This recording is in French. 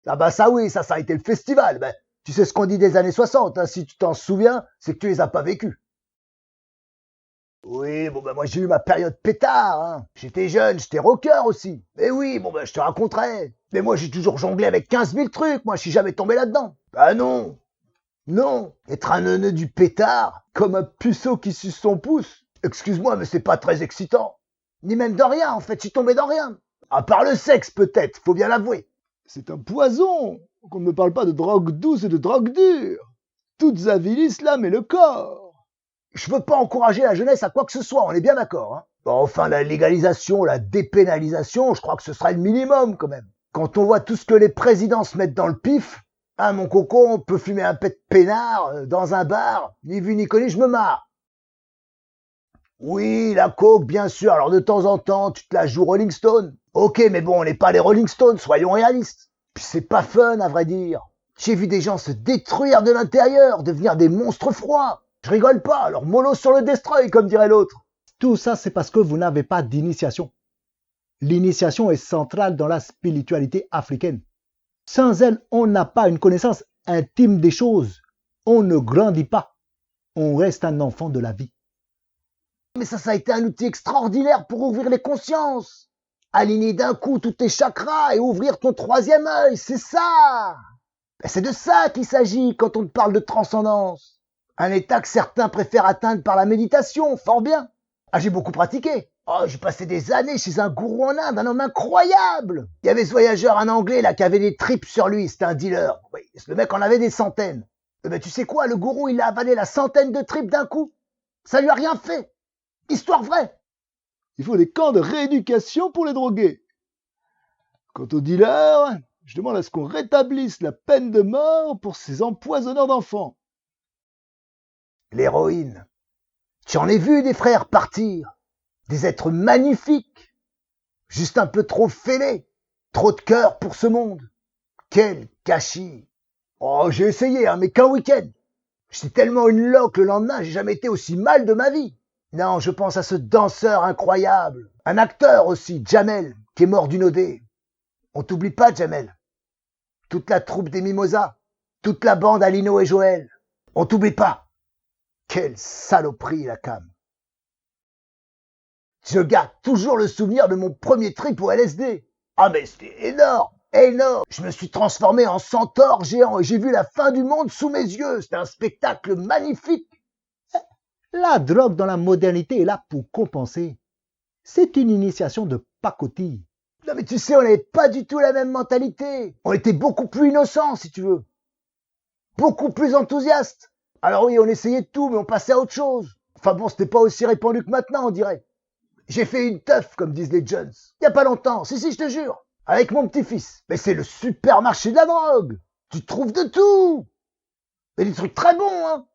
Ah bah ça oui, ça a été le festival. Ben, tu sais ce qu'on dit des années 60, hein, si tu t'en souviens, c'est que tu les as pas vécus. Oui, bon ben moi j'ai eu ma période pétard, hein. J'étais jeune, j'étais rocker aussi. Mais oui, bon ben je te raconterai. Mais moi j'ai toujours jonglé avec 15 000 trucs, moi je suis jamais tombé là-dedans. Bah non, non, être un neuneu du pétard, comme un puceau qui suce son pouce. Excuse-moi, mais c'est pas très excitant. Ni même dans rien, en fait, je suis tombé dans rien. À part le sexe, peut-être, faut bien l'avouer. C'est un poison. Qu'on ne me parle pas de drogue douce et de drogue dure. Toutes avilissent l'âme et le corps. Je veux pas encourager la jeunesse à quoi que ce soit, on est bien d'accord. Hein. Bon, enfin, la légalisation, la dépénalisation, je crois que ce sera le minimum quand même. Quand on voit tout ce que les présidents se mettent dans le pif, hein, mon coco, on peut fumer un pet de peinard dans un bar, ni vu ni connu, je me marre. Oui, la coke, bien sûr, alors de temps en temps, tu te la joues Rolling Stone. Ok, mais bon, on n'est pas les Rolling Stones, soyons réalistes. Puis c'est pas fun, à vrai dire. J'ai vu des gens se détruire de l'intérieur, devenir des monstres froids. Je rigole pas, alors mollo sur le destroy, comme dirait l'autre. Tout ça, c'est parce que vous n'avez pas d'initiation. L'initiation est centrale dans la spiritualité africaine. Sans elle, on n'a pas une connaissance intime des choses. On ne grandit pas. On reste un enfant de la vie. Mais ça a été un outil extraordinaire pour ouvrir les consciences. Aligner d'un coup tous tes chakras et ouvrir ton troisième œil, c'est ça. Ben, c'est de ça qu'il s'agit quand on te parle de transcendance. Un état que certains préfèrent atteindre par la méditation, fort bien. Ah, j'ai beaucoup pratiqué. Oh, j'ai passé des années chez un gourou en Inde, un homme incroyable. Il y avait ce voyageur, un anglais, là, qui avait des tripes sur lui, c'était un dealer. Oui, le mec en avait des centaines. Eh ben, tu sais quoi, le gourou, il a avalé la centaine de tripes d'un coup. Ça lui a rien fait. Histoire vraie. Il faut des camps de rééducation pour les drogués. Quant aux dealers, je demande à ce qu'on rétablisse la peine de mort pour ces empoisonneurs d'enfants. L'héroïne. J'en ai vu des frères partir. Des êtres magnifiques. Juste un peu trop fêlés. Trop de cœur pour ce monde. Quel gâchis. Oh, j'ai essayé, hein, mais qu'un week-end. J'étais tellement une loque le lendemain, j'ai jamais été aussi mal de ma vie. Non, je pense à ce danseur incroyable. Un acteur aussi, Jamel, qui est mort d'une OD. On t'oublie pas, Jamel. Toute la troupe des Mimosas. Toute la bande Alino et Joël. On t'oublie pas. Quelle saloperie, la cam. Je garde toujours le souvenir de mon premier trip au LSD. Ah mais c'était énorme, énorme. Je me suis transformé en centaure géant et j'ai vu la fin du monde sous mes yeux. C'était un spectacle magnifique. La drogue dans la modernité est là pour compenser. C'est une initiation de pacotille. Non mais tu sais, on n'avait pas du tout la même mentalité. On était beaucoup plus innocents, si tu veux. Beaucoup plus enthousiastes. Alors oui, on essayait de tout, mais on passait à autre chose. Enfin bon, c'était pas aussi répandu que maintenant, on dirait. J'ai fait une teuf, comme disent les Jones. Il y a pas longtemps. Si, je te jure. Avec mon petit-fils. Mais c'est le supermarché de la drogue. Tu trouves de tout. Mais des trucs très bons, hein.